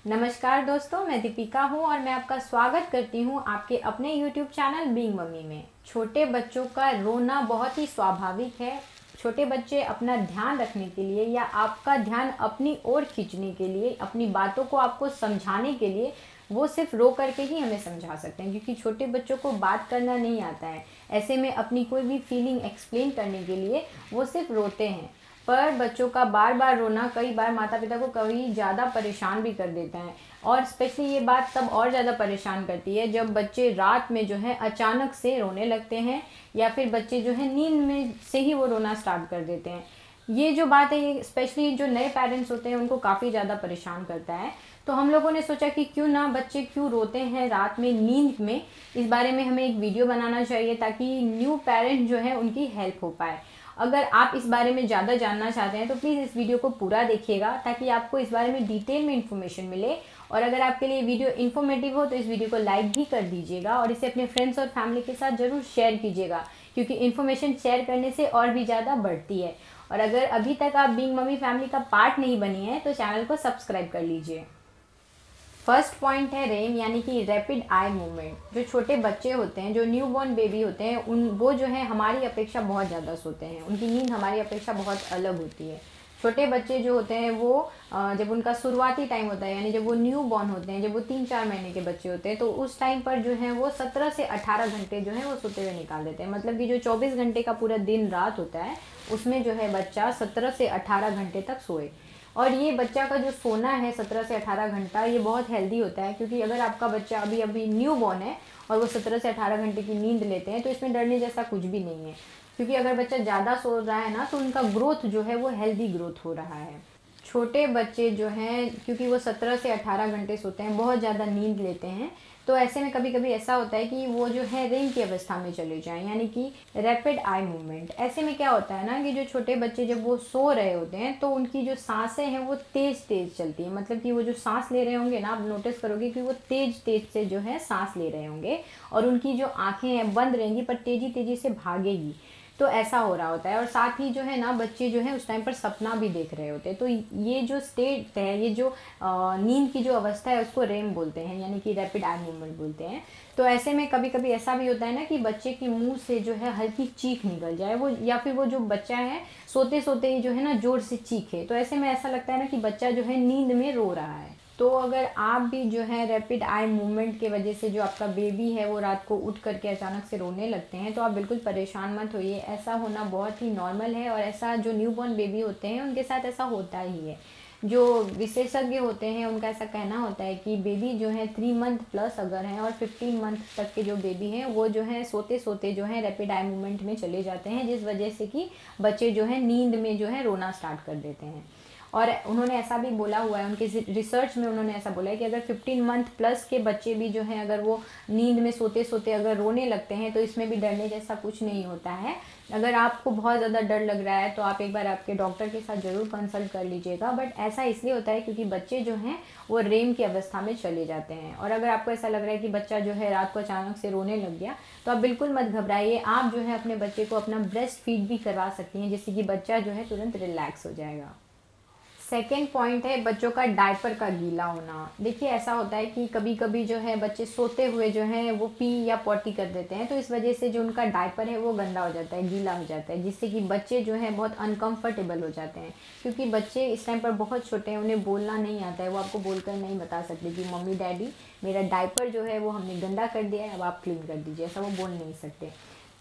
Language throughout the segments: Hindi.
नमस्कार दोस्तों, मैं दीपिका हूँ और मैं आपका स्वागत करती हूँ आपके अपने YouTube चैनल बीइंग मम्मी में। छोटे बच्चों का रोना बहुत ही स्वाभाविक है। छोटे बच्चे अपना ध्यान रखने के लिए या आपका ध्यान अपनी ओर खींचने के लिए, अपनी बातों को आपको समझाने के लिए वो सिर्फ रो करके ही हमें समझा सकते हैं, क्योंकि छोटे बच्चों को बात करना नहीं आता है। ऐसे में अपनी कोई भी फीलिंग एक्सप्लेन करने के लिए वो सिर्फ रोते हैं। पर बच्चों का बार बार रोना कई बार माता पिता को कभी ज़्यादा परेशान भी कर देता है, और स्पेशली ये बात तब और ज़्यादा परेशान करती है जब बच्चे रात में जो है अचानक से रोने लगते हैं, या फिर बच्चे जो है नींद में से ही वो रोना स्टार्ट कर देते हैं। ये जो बात है, ये स्पेशली जो नए पेरेंट्स होते हैं उनको काफ़ी ज़्यादा परेशान करता है। तो हम लोगों ने सोचा कि क्यों ना बच्चे क्यों रोते हैं रात में नींद में, इस बारे में हमें एक वीडियो बनाना चाहिए ताकि न्यू पेरेंट जो है उनकी हेल्प हो पाए। अगर आप इस बारे में ज़्यादा जानना चाहते हैं तो प्लीज़ इस वीडियो को पूरा देखिएगा ताकि आपको इस बारे में डिटेल में इन्फॉर्मेशन मिले। और अगर आपके लिए वीडियो इन्फॉर्मेटिव हो तो इस वीडियो को लाइक भी कर दीजिएगा और इसे अपने फ्रेंड्स और फैमिली के साथ ज़रूर शेयर कीजिएगा, क्योंकि इन्फॉर्मेशन शेयर करने से और भी ज़्यादा बढ़ती है। और अगर अभी तक आप बीइंग मम्मी फैमिली का पार्ट नहीं बनी है तो चैनल को सब्सक्राइब कर लीजिए। फर्स्ट पॉइंट है रेम, यानी कि रैपिड आई मूवमेंट। जो छोटे बच्चे होते हैं, जो न्यू बॉर्न बेबी होते हैं, वो जो है हमारी अपेक्षा बहुत ज़्यादा सोते हैं। उनकी नींद हमारी अपेक्षा बहुत अलग होती है। छोटे बच्चे जो होते हैं वो जब उनका शुरुआती टाइम होता है, यानी जब वो न्यू बॉर्न होते हैं, जब वो 3-4 महीने के बच्चे होते हैं, तो उस टाइम पर जो है वो 17 से 18 घंटे जो है वो सोते हुए निकाल देते हैं। मतलब कि जो 24 घंटे का पूरा दिन रात होता है उसमें जो है बच्चा 17 से 18 घंटे तक सोए। और ये बच्चा का जो सोना है 17 से 18 घंटा, ये बहुत हेल्दी होता है, क्योंकि अगर आपका बच्चा अभी अभी न्यू बॉर्न है और वो 17 से 18 घंटे की नींद लेते हैं तो इसमें डरने जैसा कुछ भी नहीं है। क्योंकि अगर बच्चा ज़्यादा सो रहा है ना तो उनका ग्रोथ जो है वो हेल्दी ग्रोथ हो रहा है। छोटे बच्चे जो हैं, क्योंकि वो 17 से 18 घंटे सोते हैं, बहुत ज़्यादा नींद लेते हैं, तो ऐसे में कभी कभी ऐसा होता है कि वो जो है रेम की अवस्था में चले जाएं, यानी कि रैपिड आई मूवमेंट। ऐसे में क्या होता है ना कि जो छोटे बच्चे जब वो सो रहे होते हैं तो उनकी जो सांसें हैं वो तेज़ तेज़ चलती हैं। मतलब कि वो जो सांस ले रहे होंगे ना, आप नोटिस करोगे कि वो तेज़ तेज़ से जो है सांस ले रहे होंगे, और उनकी जो आँखें हैं बंद रहेंगी पर तेज़ी तेज़ी से भागेगी। तो ऐसा हो रहा होता है। और साथ ही जो है ना बच्चे जो है उस टाइम पर सपना भी देख रहे होते हैं। तो ये जो स्टेट है, ये जो नींद की जो अवस्था है उसको रेम बोलते हैं, यानी कि रैपिड आई मूवमेंट बोलते हैं। तो ऐसे में कभी कभी ऐसा भी होता है ना कि बच्चे के मुंह से जो है हल्की चीख निकल जाए, वो या फिर वो जो बच्चा है सोते सोते ही जो है ना जोर से चीखे, तो ऐसे में ऐसा लगता है ना कि बच्चा जो है नींद में रो रहा है। तो अगर आप भी जो है रैपिड आई मूवमेंट के वजह से जो आपका बेबी है वो रात को उठ करके अचानक से रोने लगते हैं, तो आप बिल्कुल परेशान मत होइए। ऐसा होना बहुत ही नॉर्मल है, और ऐसा जो न्यूबॉर्न बेबी होते हैं उनके साथ ऐसा होता ही है। जो विशेषज्ञ होते हैं उनका ऐसा कहना होता है कि बेबी जो है 3 मंथ प्लस अगर हैं और 15 मंथ तक के जो बेबी हैं वो जो है सोते सोते जो है रैपिड आई मूवमेंट में चले जाते हैं, जिस वजह से कि बच्चे जो है नींद में जो है रोना स्टार्ट कर देते हैं। और उन्होंने ऐसा भी बोला हुआ है, उनके रिसर्च में उन्होंने ऐसा बोला है कि अगर 15 मंथ प्लस के बच्चे भी जो हैं अगर वो नींद में सोते सोते अगर रोने लगते हैं तो इसमें भी डरने जैसा कुछ नहीं होता है। अगर आपको बहुत ज़्यादा डर लग रहा है तो आप एक बार आपके डॉक्टर के साथ ज़रूर कंसल्ट कर लीजिएगा। बट ऐसा इसलिए होता है क्योंकि बच्चे जो हैं वो रेम की अवस्था में चले जाते हैं। और अगर आपको ऐसा लग रहा है कि बच्चा जो है रात को अचानक से रोने लग गया, तो आप बिल्कुल मत घबराइए। आप जो है अपने बच्चे को अपना ब्रेस्ट फीड भी करवा सकती हैं, जिससे कि बच्चा जो है तुरंत रिलैक्स हो जाएगा। सेकेंड पॉइंट है बच्चों का डायपर का गीला होना। देखिए ऐसा होता है कि कभी कभी जो है बच्चे सोते हुए जो है वो पी या पॉटी कर देते हैं, तो इस वजह से जो उनका डायपर है वो गंदा हो जाता है, गीला हो जाता है, जिससे कि बच्चे जो है बहुत अनकंफर्टेबल हो जाते हैं। क्योंकि बच्चे इस टाइम पर बहुत छोटे हैं, उन्हें बोलना नहीं आता है, वो आपको बोलकर नहीं बता सकते कि मम्मी डैडी मेरा डायपर जो है वो हमने गंदा कर दिया है, अब आप क्लीन कर दीजिए, ऐसा वो बोल नहीं सकते।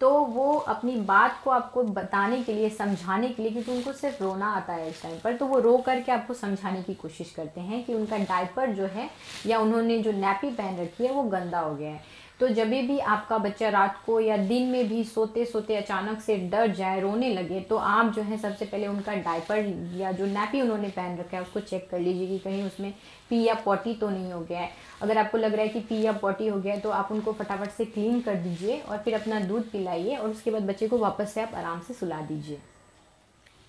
तो वो अपनी बात को आपको बताने के लिए, समझाने के लिए, क्योंकि उनको सिर्फ रोना आता है इस टाइम पर, तो वो रो करके आपको समझाने की कोशिश करते हैं कि उनका डायपर जो है या उन्होंने जो नैपी पहन रखी है वो गंदा हो गया है। तो जब भी आपका बच्चा रात को या दिन में भी सोते सोते अचानक से डर जाए, रोने लगे, तो आप जो है सबसे पहले उनका डायपर या जो नैपी उन्होंने पहन रखा है उसको चेक कर लीजिए कि कहीं उसमें पी या पॉटी तो नहीं हो गया है। अगर आपको लग रहा है कि पी या पॉटी हो गया है तो आप उनको फटाफट से क्लीन कर दीजिए और फिर अपना दूध पिलाइए, और उसके बाद बच्चे को वापस से आप आराम से सुला दीजिए।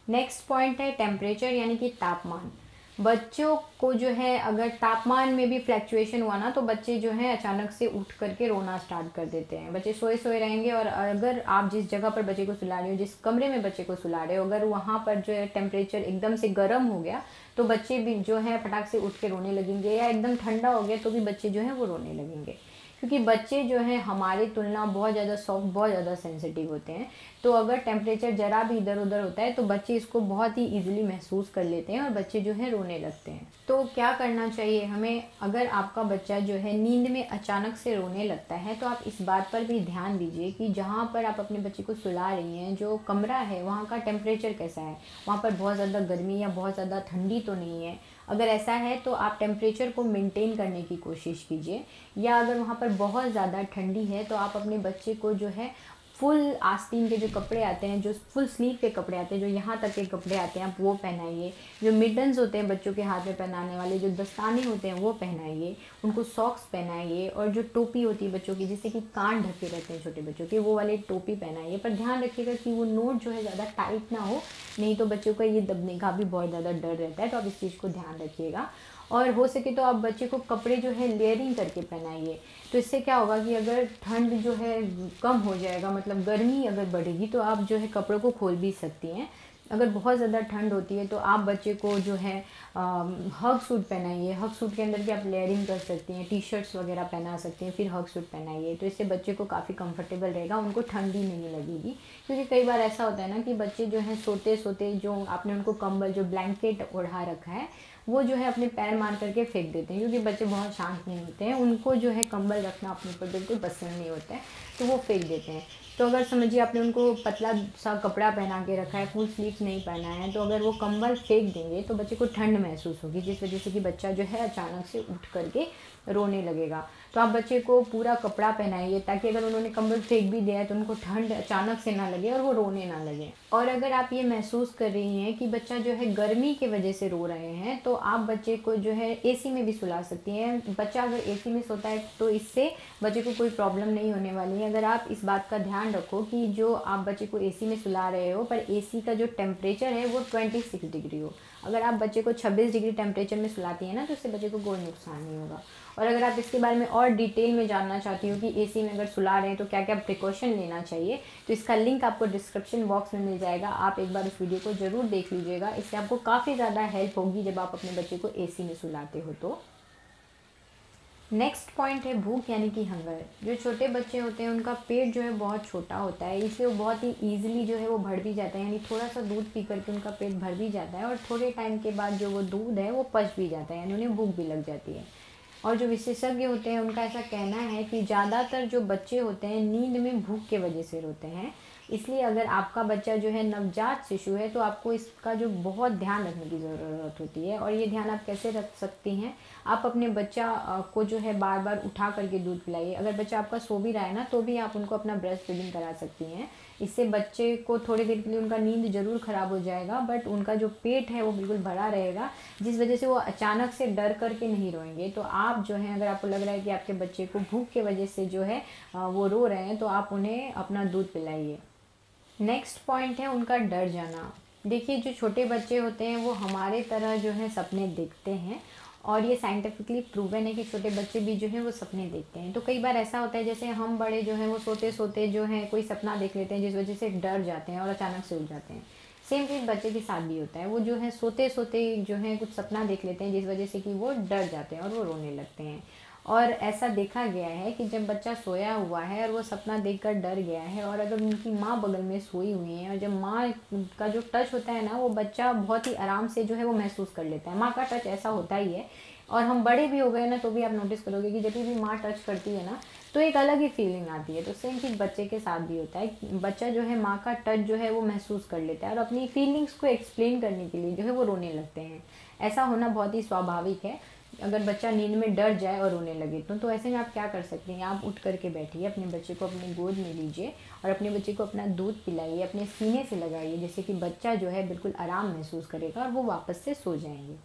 नेक्स्ट पॉइंट है टेम्परेचर, यानी कि तापमान। बच्चों को जो है अगर तापमान में भी फ्लैक्चुएशन हुआ ना, तो बच्चे जो है अचानक से उठ करके रोना स्टार्ट कर देते हैं। बच्चे सोए सोए रहेंगे, और अगर आप जिस जगह पर बच्चे को सुला रहे हो, जिस कमरे में बच्चे को सुला रहे हो, अगर वहाँ पर जो है टेम्परेचर एकदम से गर्म हो गया तो बच्चे भी जो है फटाक से उठ के रोने लगेंगे, या एकदम ठंडा हो गया तो भी बच्चे जो है वो रोने लगेंगे। क्योंकि बच्चे जो हैं हमारी तुलना बहुत ज़्यादा सॉफ्ट, बहुत ज़्यादा सेंसिटिव होते हैं। तो अगर टेम्परेचर ज़रा भी इधर उधर होता है तो बच्चे इसको बहुत ही ईजिली महसूस कर लेते हैं और बच्चे जो है रोने लगते हैं। तो क्या करना चाहिए हमें, अगर आपका बच्चा जो है नींद में अचानक से रोने लगता है तो आप इस बात पर भी ध्यान दीजिए कि जहाँ पर आप अपने बच्चे को सुला रही हैं, जो कमरा है वहाँ का टेम्परेचर कैसा है, वहाँ पर बहुत ज़्यादा गर्मी या बहुत ज़्यादा ठंडी तो नहीं है। अगर ऐसा है तो आप टेम्परेचर को मेंटेन करने की कोशिश कीजिए, या अगर वहाँ पर बहुत ज़्यादा ठंडी है तो आप अपने बच्चे को जो है फुल आस्तीन के जो कपड़े आते हैं, जो फुल स्लीव के कपड़े आते हैं, जो यहाँ तक के कपड़े आते हैं, आप वो पहनाइए। जो मिडन्स होते हैं बच्चों के हाथ में पहनाने वाले, जो दस्ताने होते हैं वो पहनाइए। उनको सॉक्स पहनाइए, और जो टोपी होती है बच्चों की, जिससे कि कान ढके रहते हैं छोटे बच्चों के, वो वाली टोपी पहनाइए। पर ध्यान रखिएगा कि वो नोट जो है ज़्यादा टाइट ना हो, नहीं तो बच्चों का ये दबने का भी बहुत ज़्यादा डर रहता है। तो आप इस चीज़ को ध्यान रखिएगा। और हो सके तो आप बच्चे को कपड़े जो है लेयरिंग करके पहनाइए। तो इससे क्या होगा कि अगर ठंड जो है कम हो जाएगा, मतलब गर्मी अगर बढ़ेगी, तो आप जो है कपड़ों को खोल भी सकती हैं। अगर बहुत ज़्यादा ठंड होती है तो आप बच्चे को जो है हग सूट पहनाइए। हग सूट के अंदर भी आप लेयरिंग कर सकती हैं, टी शर्ट्स वगैरह पहना सकती हैं, फिर हग सूट पहनाइए। तो इससे बच्चे को काफ़ी कंफर्टेबल रहेगा, उनको ठंडी नहीं लगेगी। क्योंकि कई बार ऐसा होता है ना कि बच्चे जो हैं सोते सोते जो आपने उनको कंबल, जो ब्लैंकेट ओढ़ा रखा है, वो जो है अपने पैर मार करके फेंक देते हैं। क्योंकि बच्चे बहुत शांत नहीं होते हैं, उनको जो है कंबल रखना अपने ऊपर बिल्कुल पसंद नहीं होता है, तो वो फेंक देते हैं। तो अगर समझिए आपने उनको पतला सा कपड़ा पहना के रखा है, फुल स्लीव्स नहीं पहना है, तो अगर वो कंबल फेंक देंगे तो बच्चे को ठंड महसूस होगी, जिस वजह से कि बच्चा जो है अचानक से उठ करके रोने लगेगा। तो आप बच्चे को पूरा कपड़ा पहनाइए, ताकि अगर उन्होंने कंबल फेंक भी दिया है तो उनको ठंड अचानक से ना लगे और वो रोने ना लगे। और अगर आप ये महसूस कर रही हैं कि बच्चा जो है गर्मी की वजह से रो रहे हैं, तो आप बच्चे को जो है एसी में भी सुला सकती हैं। बच्चा अगर एसी में सोता है तो इससे बच्चे को कोई प्रॉब्लम नहीं होने वाली है। अगर आप इस बात का ध्यान रखो कि जो आप बच्चे को एसी में सुला रहे हो, पर एसी का जो टेम्परेचर है वो 26 डिग्री हो। अगर आप बच्चे को 26 डिग्री टेम्परेचर में सुलाती हैं ना, तो इससे बच्चे को कोई नुकसान नहीं होगा। और अगर आप इसके बारे में और डिटेल में जानना चाहती हो कि एसी में अगर सुला रहे हैं तो क्या क्या प्रिकॉशन लेना चाहिए, तो इसका लिंक आपको डिस्क्रिप्शन बॉक्स में मिल जाएगा। आप एक बार उस वीडियो को ज़रूर देख लीजिएगा, इससे आपको काफ़ी ज़्यादा हेल्प होगी जब आप अपने बच्चे को एसी में सुलाते हो। तो नेक्स्ट पॉइंट है भूख यानी कि हंगर। जो छोटे बच्चे होते हैं उनका पेट जो है बहुत छोटा होता है, इसलिए वो बहुत ही ईजिली जो है वो भर भी जाता है। यानी थोड़ा सा दूध पी करके उनका पेट भर भी जाता है, और थोड़े टाइम के बाद जो वो दूध है वो पच भी जाता है, यानी उन्हें भूख भी लग जाती है। और जो विशेषज्ञ होते हैं उनका ऐसा कहना है कि ज़्यादातर जो बच्चे होते हैं नींद में भूख के वजह से रोते हैं। इसलिए अगर आपका बच्चा जो है नवजात शिशु है तो आपको इसका जो बहुत ध्यान रखने की ज़रूरत होती है। और ये ध्यान आप कैसे रख सकती हैं, आप अपने बच्चा को जो है बार बार उठा करके दूध पिलाइए। अगर बच्चा आपका सो भी रहा है ना, तो भी आप उनको अपना ब्रेस्ट फीडिंग करा सकती हैं। इससे बच्चे को थोड़ी देर के लिए उनका नींद ज़रूर ख़राब हो जाएगा, बट उनका जो पेट है वो बिल्कुल भरा रहेगा, जिस वजह से वो अचानक से डर करके नहीं रोएंगे। तो आप जो है, अगर आपको लग रहा है कि आपके बच्चे को भूख के वजह से जो है वो रो रहे हैं, तो आप उन्हें अपना दूध पिलाइए। नेक्स्ट पॉइंट है उनका डर जाना। देखिए, जो छोटे बच्चे होते हैं वो हमारे तरह जो है सपने देखते हैं, और ये साइंटिफिकली प्रूवन है कि छोटे बच्चे भी जो हैं वो सपने देखते हैं। तो कई बार ऐसा होता है जैसे हम बड़े जो हैं वो सोते सोते जो है कोई सपना देख लेते हैं, जिस वजह से डर जाते हैं और अचानक से उठ जाते हैं। सेम चीज़ बच्चे के साथ भी होता है, वो जो है सोते सोते जो है कुछ सपना देख लेते हैं, जिस वजह से कि वो डर जाते हैं और वो रोने लगते हैं। और ऐसा देखा गया है कि जब बच्चा सोया हुआ है और वो सपना देखकर डर गया है, और अगर उनकी माँ बगल में सोई हुई है, और जब माँ का जो टच होता है ना, वो बच्चा बहुत ही आराम से जो है वो महसूस कर लेता है। माँ का टच ऐसा होता ही है। और हम बड़े भी हो गए ना, तो भी आप नोटिस करोगे कि जब भी माँ टच करती है ना, तो एक अलग ही फीलिंग आती है। तो सेम चीज़ बच्चे के साथ भी होता है। बच्चा जो है माँ का टच जो है वो महसूस कर लेता है, और अपनी फीलिंग्स को एक्सप्लेन करने के लिए जो है वो रोने लगते हैं। ऐसा होना बहुत ही स्वाभाविक है। अगर बच्चा नींद में डर जाए और रोने लगे तो ऐसे में आप क्या कर सकते हैं, आप उठ करके बैठिए, अपने बच्चे को अपने गोद में लीजिए और अपने बच्चे को अपना दूध पिलाइए, अपने सीने से लगाइए, जिससे कि बच्चा जो है बिल्कुल आराम महसूस करेगा और वो वापस से सो जाएंगे।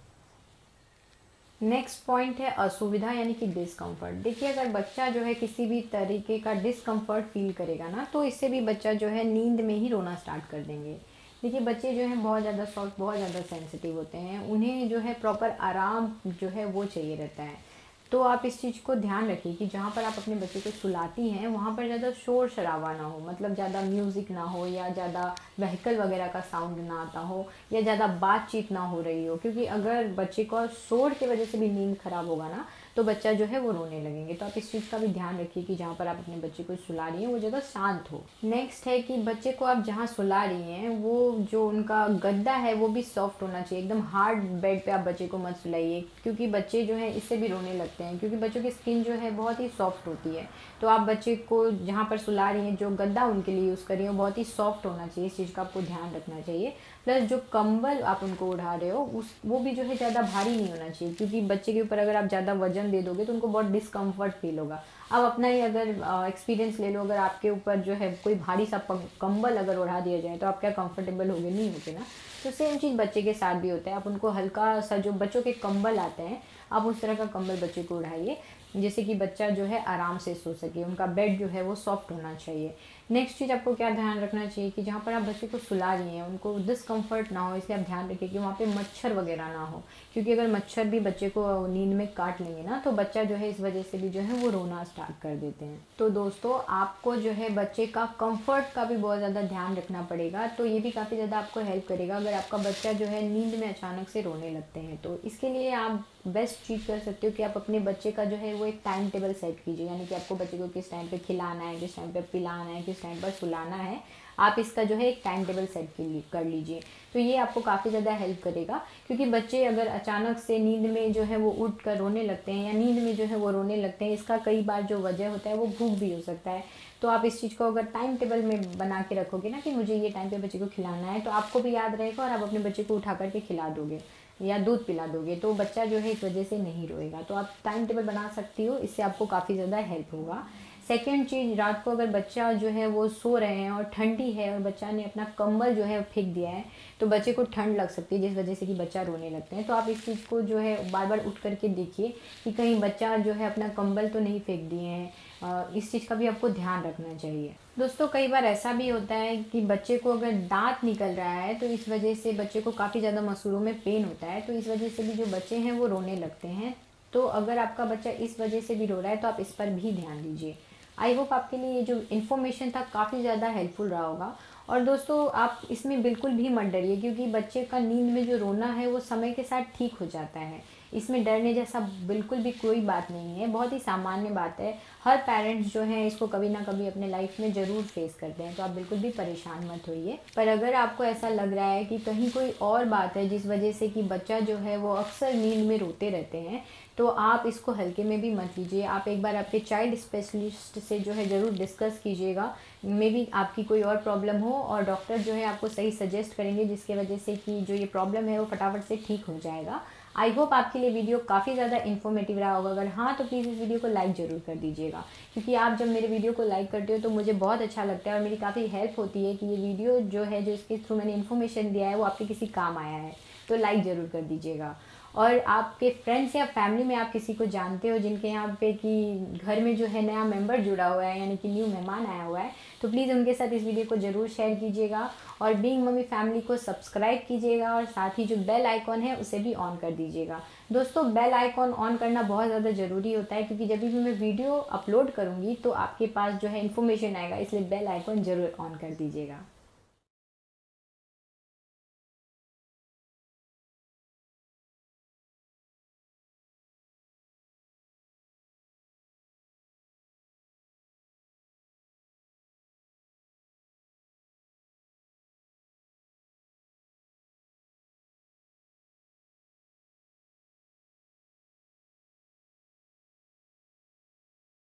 नेक्स्ट पॉइंट है असुविधा यानी कि डिस्कम्फर्ट। देखिए, अगर बच्चा जो है किसी भी तरीके का डिस्कम्फर्ट फील करेगा ना, तो इससे भी बच्चा जो है नींद में ही रोना स्टार्ट कर देंगे। देखिए बच्चे जो हैं बहुत ज़्यादा सॉफ्ट, बहुत ज़्यादा सेंसिटिव होते हैं, उन्हें जो है प्रॉपर आराम जो है वो चाहिए रहता है। तो आप इस चीज़ को ध्यान रखिए कि जहाँ पर आप अपने बच्चे को सुलाती हैं वहाँ पर ज़्यादा शोर शराबा ना हो, मतलब ज़्यादा म्यूज़िक ना हो या ज़्यादा व्हीकल वगैरह का साउंड ना आता हो या ज़्यादा बातचीत ना हो रही हो, क्योंकि अगर बच्चे को शोर की वजह से भी नींद ख़राब होगा ना तो बच्चा जो है वो रोने लगेंगे। तो आप इस चीज़ का भी ध्यान रखिए कि जहाँ पर आप अपने बच्चे को सुला रही हैं वो जगह शांत हो। नेक्स्ट है कि बच्चे को आप जहाँ सुला रही हैं वो जो उनका गद्दा है वो भी सॉफ्ट होना चाहिए, एकदम हार्ड बेड पे आप बच्चे को मत सुलाइए, क्योंकि बच्चे जो है इससे भी रोने लगते हैं, क्योंकि बच्चों की स्किन जो है बहुत ही सॉफ्ट होती है। तो आप बच्चे को जहाँ पर सुला रही हैं, जो गद्दा उनके लिए यूज़ कर रही हैं, बहुत ही सॉफ्ट होना चाहिए, इस चीज़ का आपको ध्यान रखना चाहिए। प्लस जो कंबल आप उनको उड़ा रहे हो वो भी जो है ज़्यादा भारी नहीं होना चाहिए, क्योंकि बच्चे के ऊपर अगर आप ज़्यादा वजन दे दोगे तो उनको बहुत डिस्कम्फर्ट फील होगा। अब अपना ही अगर एक्सपीरियंस ले लो, अगर आपके ऊपर जो है कोई भारी सा कंबल अगर उड़ा दिया जाए तो आप क्या कंफर्टेबल होगे? नहीं होगे ना। तो सेम चीज़ बच्चे के साथ भी होता है, आप उनको हल्का सा जो बच्चों के कंबल आते हैं आप उस तरह का कंबल बच्चे को उड़ाइए, जैसे कि बच्चा जो है आराम से सो सके, उनका बेड जो है वो सॉफ्ट होना चाहिए। नेक्स्ट चीज़ आपको क्या ध्यान रखना चाहिए कि जहाँ पर आप बच्चे को सुला रही हैं उनको डिस्कम्फर्ट ना हो, इसलिए आप ध्यान रखिए कि वहाँ पे मच्छर वगैरह ना हो, क्योंकि अगर मच्छर भी बच्चे को नींद में काट लेंगे ना तो बच्चा जो है इस वजह से भी जो है वो रोना स्टार्ट कर देते हैं। तो दोस्तों आपको जो है बच्चे का कंफर्ट का भी बहुत ज़्यादा ध्यान रखना पड़ेगा, तो ये भी काफ़ी ज़्यादा आपको हेल्प करेगा अगर आपका बच्चा जो है नींद में अचानक से रोने लगते हैं। तो इसके लिए आप बेस्ट चीज़ कर सकते हो कि आप अपने बच्चे का जो है वो एक टाइम टेबल सेट कीजिए, यानी कि आपको बच्चे को किस टाइम पे खिलाना है, किस टाइम पे पिलाना है, किस टाइम पर सुलाना है, आप इसका जो है एक टाइम टेबल सेट कर लीजिए। तो ये आपको काफ़ी ज़्यादा हेल्प करेगा, क्योंकि बच्चे अगर अचानक से नींद में जो है वो उठ कर रोने लगते हैं या नींद में जो है वो रोने लगते हैं, इसका कई बार जो वजह होता है वो भूख भी हो सकता है। तो आप इस चीज़ को अगर टाइम टेबल में बना के रखोगे ना कि मुझे ये टाइम पे बच्चे को खिलाना है, तो आपको भी याद रहेगा और आप अपने बच्चे को उठा करके खिला दोगे या दूध पिला दोगे, तो बच्चा जो है इस वजह से नहीं रोएगा। तो आप टाइम टेबल बना सकती हो, इससे आपको काफ़ी ज़्यादा हेल्प होगा। सेकेंड चीज़, रात को अगर बच्चा जो है वो सो रहे हैं और ठंडी है और बच्चा ने अपना कंबल जो है फेंक दिया है तो बच्चे को ठंड लग सकती है, जिस वजह से कि बच्चा रोने लगते हैं। तो आप इस चीज़ को जो है बार बार उठ करके देखिए कि कहीं बच्चा जो है अपना कंबल तो नहीं फेंक दिए हैं, इस चीज़ का भी आपको ध्यान रखना चाहिए। दोस्तों कई बार ऐसा भी होता है कि बच्चे को अगर दांत निकल रहा है तो इस वजह से बच्चे को काफ़ी ज़्यादा मसूड़ों में पेन होता है, तो इस वजह से भी जो बच्चे हैं वो रोने लगते हैं। तो अगर आपका बच्चा इस वजह से भी रो रहा है तो आप इस पर भी ध्यान दीजिए। आई होप आपके लिए ये जो इन्फॉर्मेशन था काफ़ी ज़्यादा हेल्पफुल रहा होगा। और दोस्तों आप इसमें बिल्कुल भी मत डरिए, क्योंकि बच्चे का नींद में जो रोना है वो समय के साथ ठीक हो जाता है, इसमें डरने जैसा बिल्कुल भी कोई बात नहीं है, बहुत ही सामान्य बात है। हर पेरेंट्स जो हैं इसको कभी ना कभी अपने लाइफ में ज़रूर फेस करते हैं, तो आप बिल्कुल भी परेशान मत होइए। पर अगर आपको ऐसा लग रहा है कि कहीं कोई और बात है जिस वजह से कि बच्चा जो है वो अक्सर नींद में रोते रहते हैं, तो आप इसको हल्के में भी मत लीजिए। आप एक बार आपके चाइल्ड स्पेशलिस्ट से जो है ज़रूर डिस्कस कीजिएगा, मे बी आपकी कोई और प्रॉब्लम हो और डॉक्टर जो है आपको सही सजेस्ट करेंगे, जिसके वजह से कि जो ये प्रॉब्लम है वो फटाफट से ठीक हो जाएगा। आई होप आपके लिए वीडियो काफ़ी ज़्यादा इन्फॉर्मेटिव रहा होगा। अगर हाँ तो प्लीज़ इस वीडियो को लाइक ज़रूर कर दीजिएगा, क्योंकि आप जब मेरे वीडियो को लाइक करते हो तो मुझे बहुत अच्छा लगता है और मेरी काफ़ी हेल्प होती है कि ये वीडियो जो है, जो इसके थ्रू मैंने इन्फॉर्मेशन दिया है वो आपके किसी काम आया है। तो लाइक ज़रूर कर दीजिएगा। और आपके फ्रेंड्स या फैमिली में आप किसी को जानते हो जिनके यहाँ पे कि घर में जो है नया मेंबर जुड़ा हुआ है, यानी कि न्यू मेहमान आया हुआ है, तो प्लीज़ उनके साथ इस वीडियो को ज़रूर शेयर कीजिएगा और बीइंग मम्मी फैमिली को सब्सक्राइब कीजिएगा और साथ ही जो बेल आइकॉन है उसे भी ऑन कर दीजिएगा। दोस्तों बेल आइकॉन ऑन करना बहुत ज़्यादा ज़रूरी होता है, क्योंकि जब भी मैं वीडियो अपलोड करूँगी तो आपके पास जो है इन्फॉर्मेशन आएगा, इसलिए बेल आइकॉन ज़रूर ऑन कर दीजिएगा।